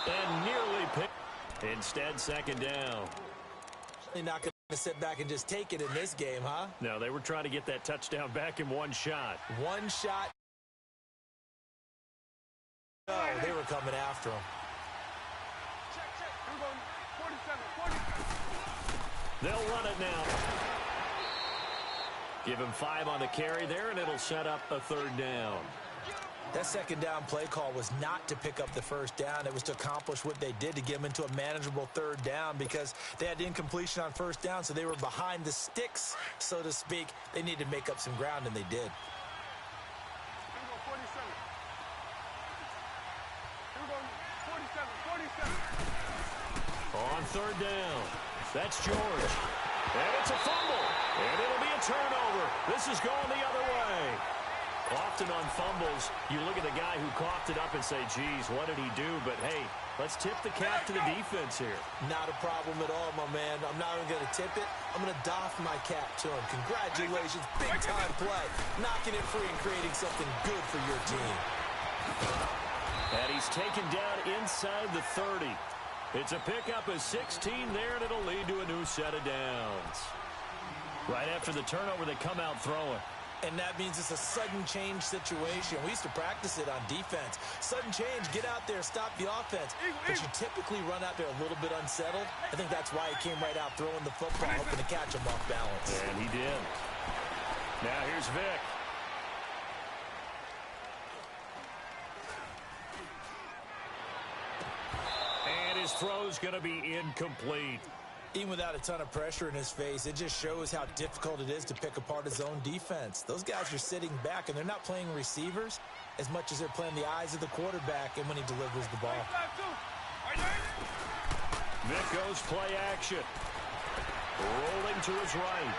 And nearly picked. Instead, second down. They're not going to sit back and just take it in this game, huh? No, they were trying to get that touchdown back in one shot. One shot. No, they were coming after him. They'll run it now. Give him 5 on the carry there, and it'll set up a third down. That second down play call was not to pick up the first down. It was to accomplish what they did, to get them into a manageable third down, because they had incompletion on first down, so they were behind the sticks, so to speak. They needed to make up some ground, and they did. On third down, that's George. And it's a fumble, and it'll be a turnover. This is going the other way. Often on fumbles, you look at the guy who coughed it up and say, geez, what did he do? But, hey, let's tip the cap to the defense here. Not a problem at all, my man. I'm not even going to tip it. I'm going to doff my cap to him. Congratulations, big-time play. Knocking it free and creating something good for your team. And he's taken down inside the 30. It's a pickup of 16 there, and it'll lead to a new set of downs. Right after the turnover, they come out throwing. And that means it's a sudden change situation. We used to practice it on defense. Sudden change, get out there, stop the offense. But you typically run out there a little bit unsettled. I think that's why he came right out throwing the football, hoping to catch him off balance. And he did. Now here's Vic. And his throw's going to be incomplete. Even without a ton of pressure in his face, it just shows how difficult it is to pick apart his own defense. Those guys are sitting back, and they're not playing receivers as much as they're playing the eyes of the quarterback and when he delivers the ball. Vic goes play action. Rolling to his right.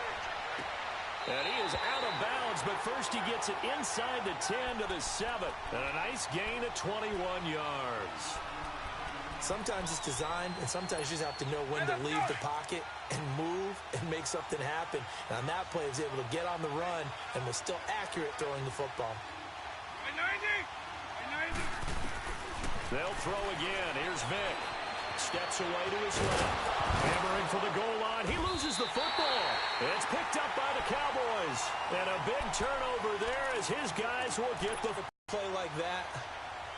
And he is out of bounds, but first he gets it inside the 10 to the 7. And a nice gain of 21 yards. Sometimes it's designed, and sometimes you just have to know when to leave the pocket and move and make something happen. And on that play, he was able to get on the run and was still accurate throwing the football. They'll throw again. Here's Vic. Steps away to his left. Hammering for the goal line. He loses the football. It's picked up by the Cowboys. And a big turnover there as his guys will get the play like that.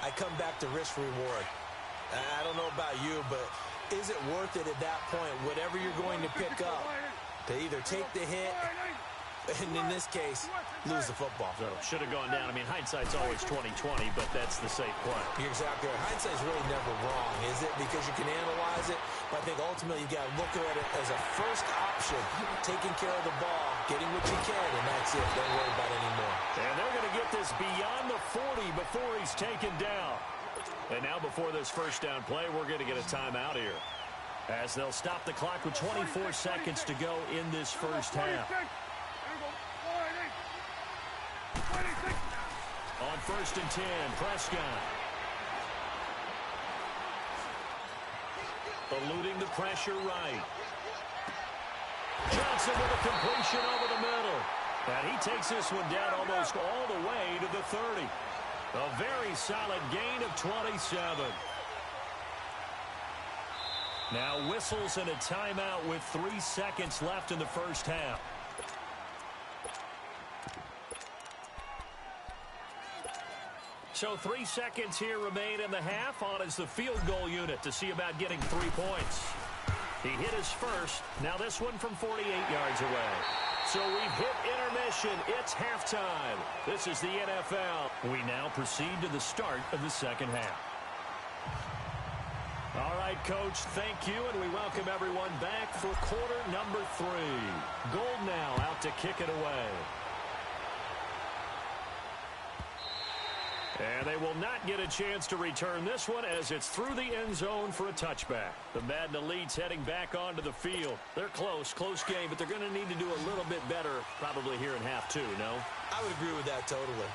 I come back to risk-reward. I don't know about you, but is it worth it at that point, whatever you're going to pick up, to either take the hit, and in this case, lose the football? So should have gone down. I mean, hindsight's always 20/20, but that's the safe play. You're exactly right. Hindsight's really never wrong, is it? Because you can analyze it, but I think ultimately you got to look at it as a first option, taking care of the ball, getting what you can, and that's it. Don't worry about it anymore. And they're going to get this beyond the 40 before he's taken down. And now before this first down play, we're going to get a timeout here, as they'll stop the clock with 24 seconds to go in this first half. On 1st and 10, Prescott. Eluding the pressure right. Johnson with a completion over the middle. And he takes this one down almost all the way to the 30. A very solid gain of 27. Now whistles and a timeout with 3 seconds left in the first half. So 3 seconds here remain in the half. On is the field goal unit to see about getting 3 points. He hit his first. Now this one from 48 yards away. So we've hit intermission. It's halftime. This is the NFL. We now proceed to the start of the second half. All right, Coach, thank you, and we welcome everyone back for quarter number 3. Gold now out to kick it away. And they will not get a chance to return this one as it's through the end zone for a touchback. The Madden Elite's heading back onto the field. They're close game, but they're going to need to do a little bit better probably here in half 2, no? I would agree with that totally.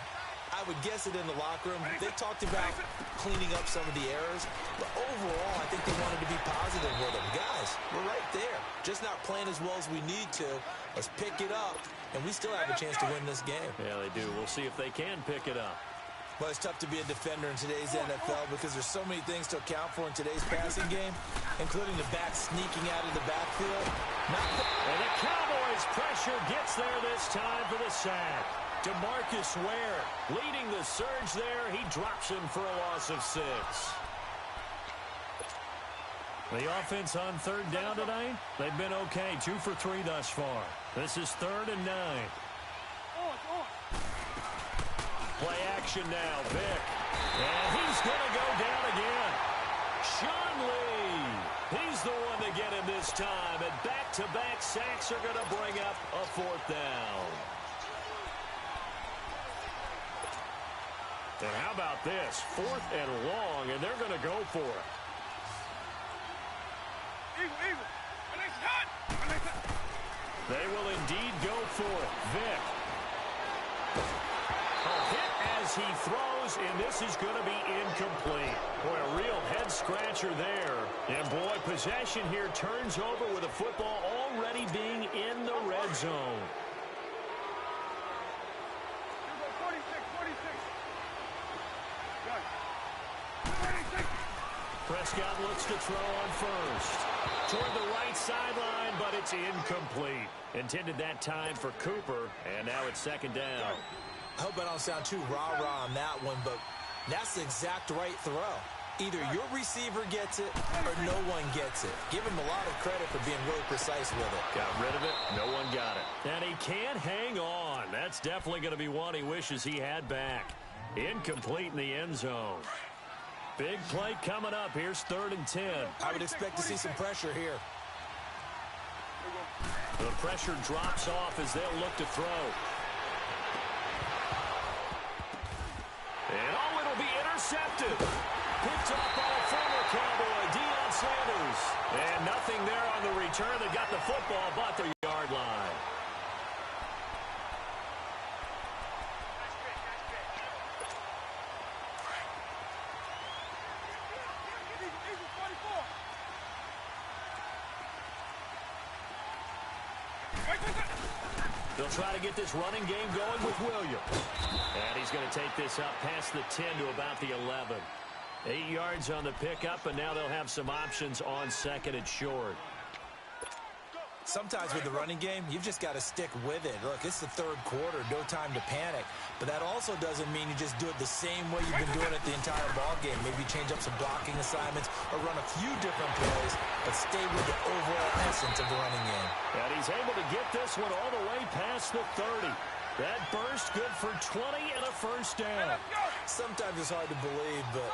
I would guess it in the locker room. They talked about cleaning up some of the errors, but overall, I think they wanted to be positive with them. Guys, we're right there. Just not playing as well as we need to. Let's pick it up, and we still have a chance to win this game. Yeah, they do. We'll see if they can pick it up. Well, it's tough to be a defender in today's NFL because there's so many things to account for in today's passing game, including the back sneaking out of the backfield. And the Cowboys' pressure gets there this time for the sack. DeMarcus Ware leading the surge there. He drops him for a loss of 6. The offense on third down tonight, they've been okay. 2 for 3 thus far. This is 3rd and 9. Play action now, Vick. And he's going to go down again. Sean Lee. He's the one to get him this time. And back-to-back sacks are going to bring up a 4th down. And how about this? 4th and long, and they're going to go for it. They will indeed go for it. Vick. A hit as he throws, and this is going to be incomplete. Boy, a real head-scratcher there. And, boy, possession here turns over with the football already being in the red zone. Prescott looks to throw on first. Toward the right sideline, but it's incomplete. Intended that time for Cooper, and now it's 2nd down. I hope I don't sound too rah-rah on that one, but that's the exact right throw. Either your receiver gets it or no one gets it. Give him a lot of credit for being really precise with it. Got rid of it. No one got it. And he can't hang on. That's definitely going to be one he wishes he had back. Incomplete in the end zone. Big play coming up. Here's 3rd and 10. I would expect to see some pressure here. The pressure drops off as they'll look to throw. And it'll be intercepted. Picked up by a former Cowboy, Deion Sanders. And nothing there on the return. They got the football but the yard line. They'll try to get this running game going with Williams. And he's going to take this up past the 10 to about the 11. 8 yards on the pickup, and now they'll have some options on 2nd and short. Sometimes with the running game, you've just got to stick with it. Look, it's the 3rd quarter, no time to panic. But that also doesn't mean you just do it the same way you've been doing it the entire ball game. Maybe change up some blocking assignments or run a few different plays, but stay with the overall essence of the running game. And he's able to get this one all the way past the 30. That burst good for 20 and a 1st down. Sometimes it's hard to believe, but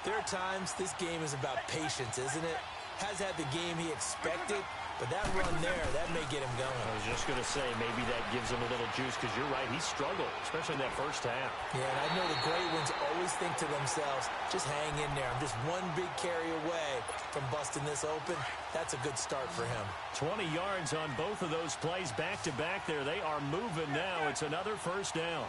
there are times this game is about patience, isn't it? Has had the game he expected, but that run there, that may get him going. I was just going to say, maybe that gives him a little juice, because you're right, he struggled, especially in that 1st half. Yeah, and I know the great ones always think to themselves, just hang in there. I'm just one big carry away from busting this open. That's a good start for him. 20 yards on both of those plays back-to-back there. They are moving now. It's another 1st down.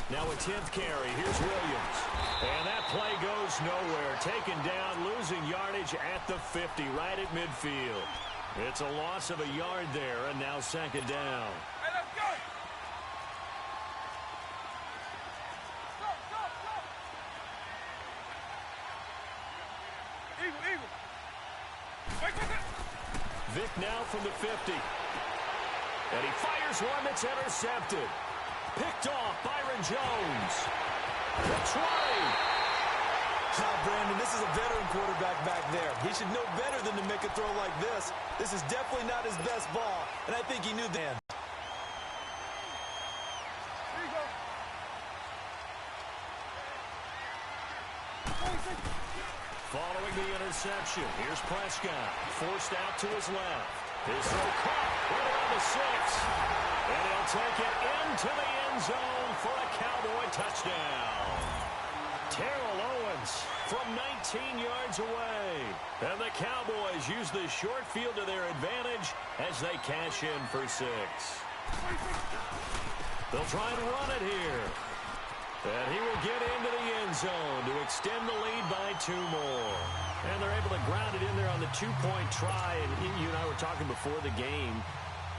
Now a 10th carry. Here's Williams. And that play goes nowhere. Taken down, losing yardage at the 50, right at midfield. It's a loss of a yard there, and now 2nd down. Hey, let's go! Eagle. Vick now from the 50. And he fires one that's intercepted. Picked off, Byron Jones. The 20. Now, Brandon, this is a veteran quarterback back there. He should know better than to make a throw like this. This is definitely not his best ball, and I think he knew that. Following the interception, here's Prescott. Forced out to his left. His throw caught right on the 6. And he'll take it into the end zone for a Cowboy touchdown. Terrell Owens from 19 yards away. And the Cowboys use the short field to their advantage as they cash in for 6. They'll try and run it here. And he will get into the end zone to extend the lead by 2 more. And they're able to ground it in there on the 2-point try. And you and I were talking before the game.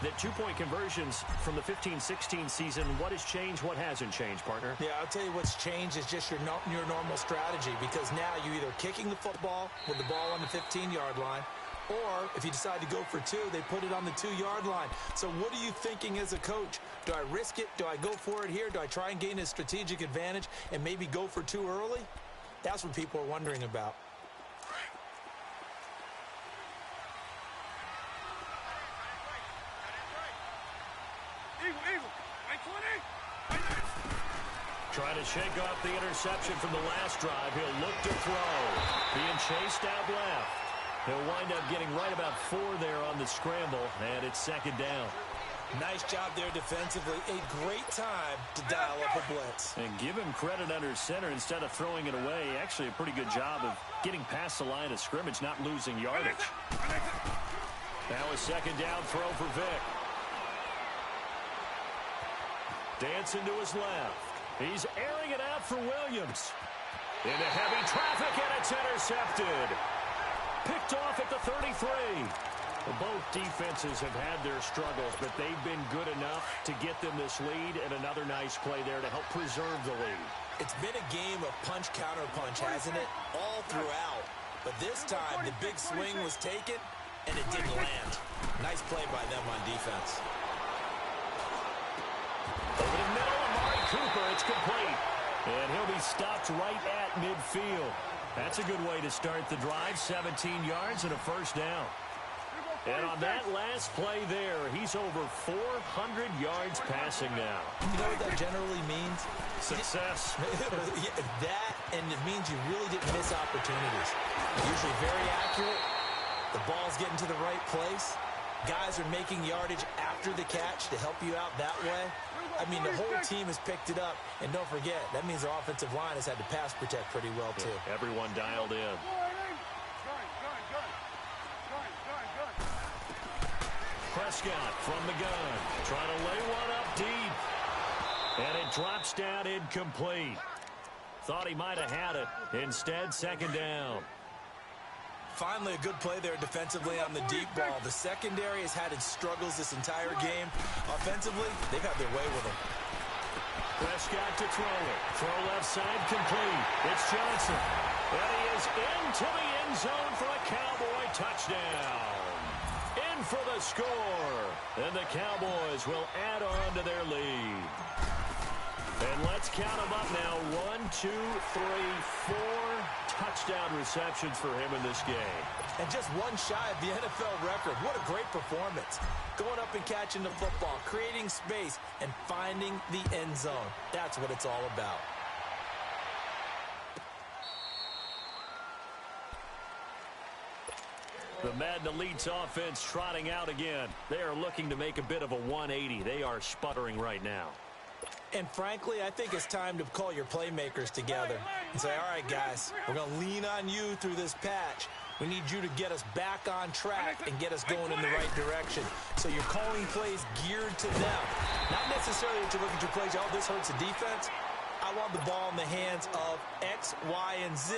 that two-point conversions from the 15-16 season, what has changed, what hasn't changed, partner? Yeah, I'll tell you what's changed is just your normal strategy, because now you're either kicking the football with the ball on the 15-yard line, or if you decide to go for two, they put it on the 2-yard line. So what are you thinking as a coach? Do I risk it? Do I go for it here? Do I try and gain a strategic advantage and maybe go for two early? That's what people are wondering about. Trying to shake off the interception from the last drive. He'll look to throw. Being chased out left. He'll wind up getting right about 4 there on the scramble, and it's second down. Nice job there defensively. A great time to dial up a blitz. And give him credit under center instead of throwing it away. Actually a pretty good job of getting past the line of scrimmage, not losing yardage. Now a second down throw for Vic. Dancing to his left. He's airing it out for Williams. Into heavy traffic, and it's intercepted. Picked off at the 33. Well, both defenses have had their struggles, but they've been good enough to get them this lead, and another nice play there to help preserve the lead. It's been a game of punch-counter-punch, hasn't it? All throughout. But this time, the big swing was taken, and it didn't land. Nice play by them on defense. Over the middle, Amari Cooper, it's complete. And he'll be stopped right at midfield. That's a good way to start the drive, 17 yards and a first down. And on that last play there, he's over 400 yards passing now. You know what that generally means? Success. That, and it means you really didn't miss opportunities. Usually very accurate. The ball's getting to the right place. Guys are making yardage after the catch to help you out that way. I mean, the whole team has picked it up. And don't forget, that means the offensive line has had to pass protect pretty well, too. Yeah, everyone dialed in. Prescott from the gun. Trying to lay one up deep. And it drops down incomplete. Thought he might have had it. Instead, second down. Finally, a good play there defensively on the deep ball. The secondary has had its struggles this entire game. Offensively, they've had their way with him. Prescott to throw it. Throw left side complete. It's Johnson. And he is into the end zone for a Cowboy touchdown. In for the score. And the Cowboys will add on to their lead. And let's count them up now. 1, 2, 3, 4 touchdown receptions for him in this game. And just one shy of the NFL record. What a great performance. Going up and catching the football, creating space, and finding the end zone. That's what it's all about. The Madden Elite's offense trotting out again. They are looking to make a bit of a 180. They are sputtering right now. And frankly, I think it's time to call your playmakers together and say, all right, guys, we're going to lean on you through this patch. We need you to get us back on track and get us going in the right direction. So you're calling plays geared to them. Not necessarily that you look at your plays, oh, this hurts the defense. I want the ball in the hands of X, Y, and Z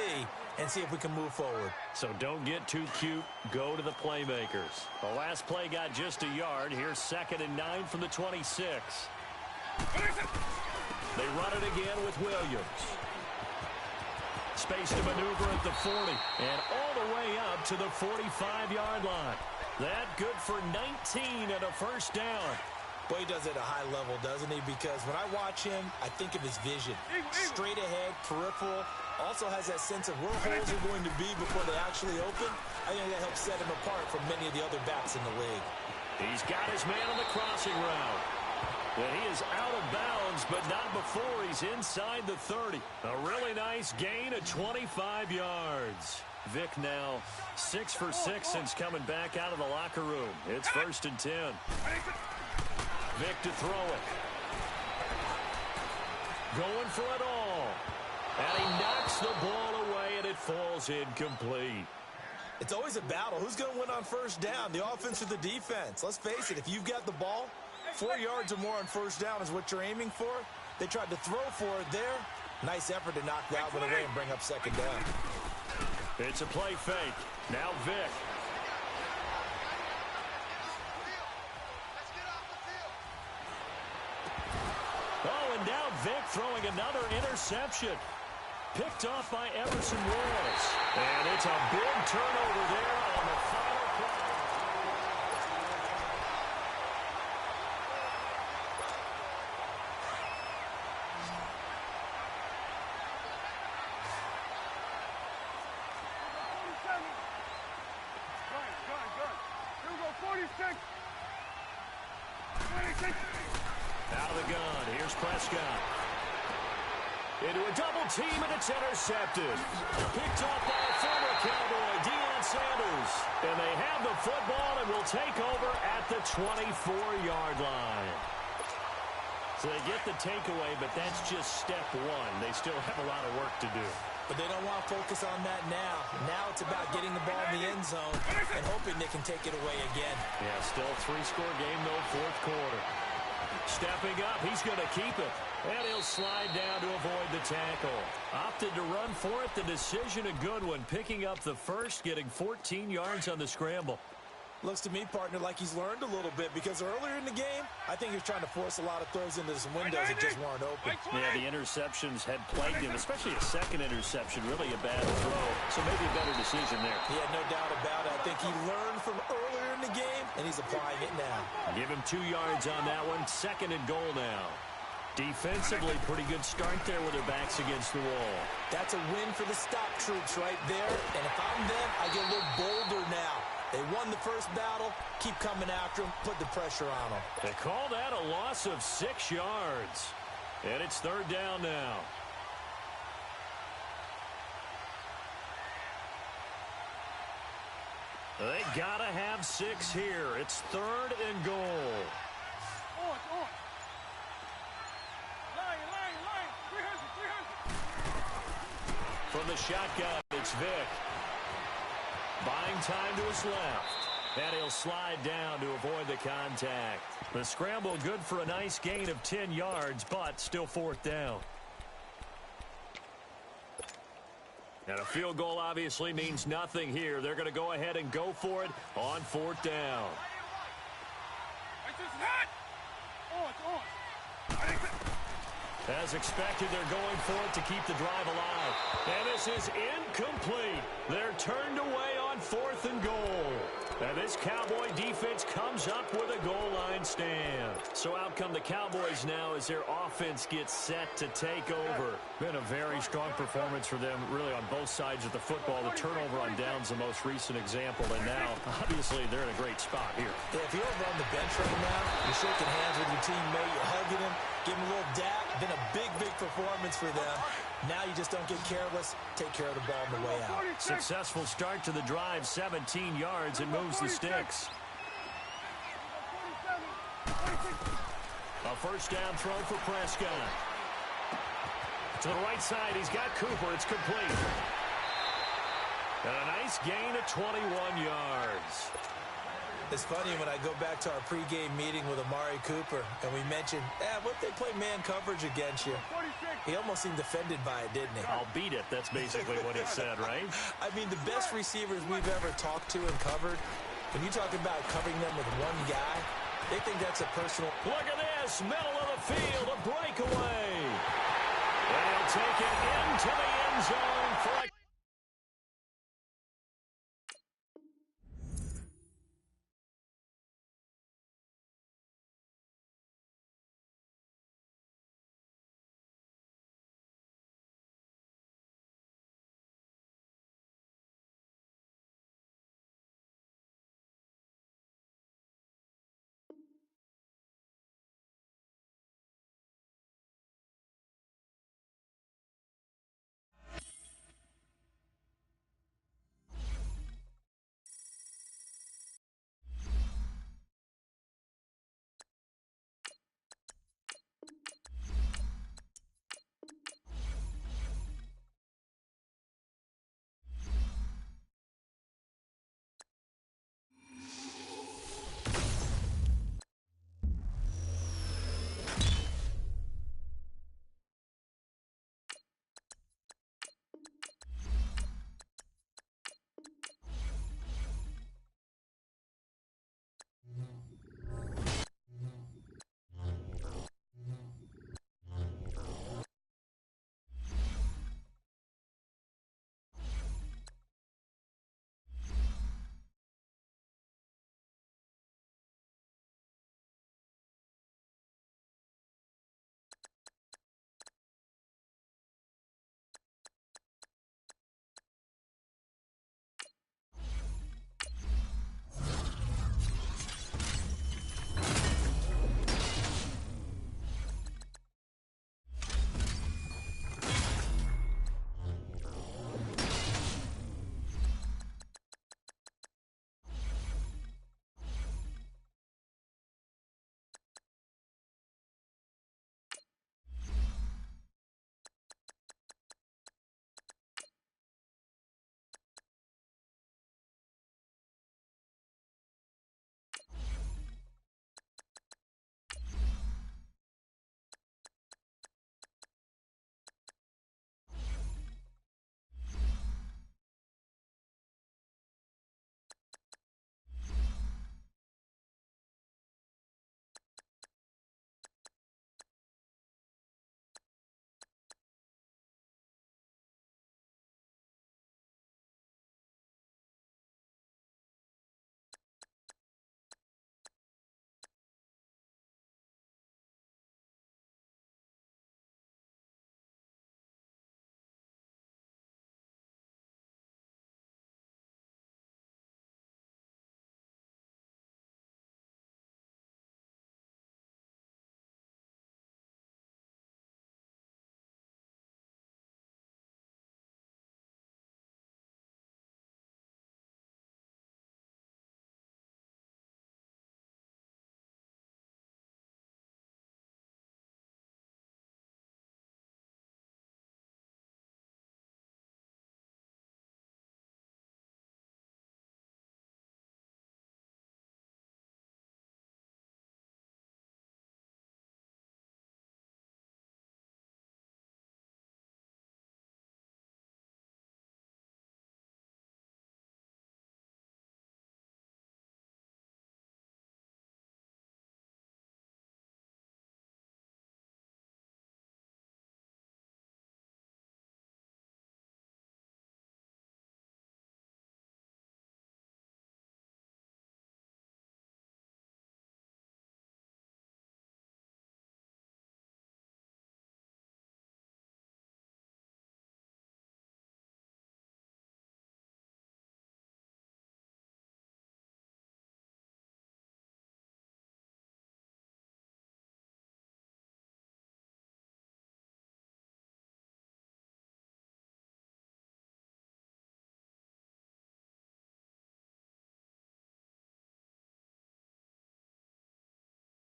and see if we can move forward. So don't get too cute. Go to the playmakers. The last play got just a yard. Here's 2nd and 9 from the 26. They run it again with Williams. Space to maneuver at the 40. And all the way up to the 45-yard line. That good for 19 and a first down. Boy, he does it at a high level, doesn't he? Because when I watch him, I think of his vision. Straight ahead, peripheral. Also has that sense of where holes are going to be before they actually open. I think that helps set him apart from many of the other backs in the league. He's got his man on the crossing route. And he is out of bounds, but not before he's inside the 30. A really nice gain of 25 yards. Vic now 6 for 6 since coming back out of the locker room. It's 1st and 10. Vic to throw it. Going for it all. And he knocks the ball away, and it falls incomplete. It's always a battle. Who's going to win on first down, the offense or the defense? Let's face it, if you've got the ball, 4 yards or more on first down is what you're aiming for. They tried to throw for it there. Nice effort to knock that one away and bring up 2nd down. It's a play fake. Now Vic. throwing another interception. Picked off by Everson Walls. And it's a big turnover there on the final play. Out of the gun, here's Prescott. Into a double team, and it's intercepted. Picked off by a former Cowboy, Deion Sanders. And they have the football and will take over at the 24-yard line. So they get the takeaway, but that's just step one. They still have a lot of work to do. But they don't want to focus on that now. Now it's about getting the ball in the end zone and hoping they can take it away again. Yeah, still a three-score game, though, fourth quarter. Stepping up, he's going to keep it. And he'll slide down to avoid the tackle. Opted to run for it. The decision a good one. Picking up the first, getting 14 yards on the scramble. Looks to me, partner, like he's learned a little bit because earlier in the game, I think he was trying to force a lot of throws into some windows that just weren't open. Yeah, the interceptions had plagued him, especially a second interception, really a bad throw. So maybe a better decision there. He had no doubt about it. I think he learned from earlier in the game, and he's applying it now. Give him 2 yards on that one. Second and goal now. Defensively, pretty good start there with their backs against the wall. That's a win for the stock troops right there. And if I'm them, I get a little bolder now. They won the first battle. Keep coming after them. Put the pressure on them. They call that a loss of 6 yards. And it's third down now. They got to have 6 here. It's third and goal. From the shotgun, it's Vick. Buying time to his left. And he'll slide down to avoid the contact. The scramble good for a nice gain of 10 yards, but still fourth down. And a field goal obviously means nothing here. They're going to go ahead and go for it on fourth down. As expected, they're going for it to keep the drive alive. And this is incomplete. They're turned away on fourth and goal. And this Cowboy defense comes up with a goal line stand. So out come the Cowboys now as their offense gets set to take over. Been a very strong performance for them, really, on both sides of the football. The turnover on downs, the most recent example. And now, obviously, they're in a great spot here. Yeah, if you're over on the bench right now, you're shaking hands with your teammate, you're hugging him, giving him a little dap. Been a big, big performance for them. Now you just don't get careless. Take care of the ball on the way out. Successful start to the drive, 17 yards, and moves the sticks. A first down throw for Prescott. To the right side, he's got Cooper. It's complete. And a nice gain of 21 yards. It's funny when I go back to our pregame meeting with Amari Cooper, and we mentioned, what if they play man coverage against you? He almost seemed offended by it, didn't he? I'll beat it. That's basically what he said, right? I mean, the best receivers we've ever talked to and covered, when you talk about covering them with one guy, they think that's a personal... Look at this, middle of the field, a breakaway. And he'll take it into the end zone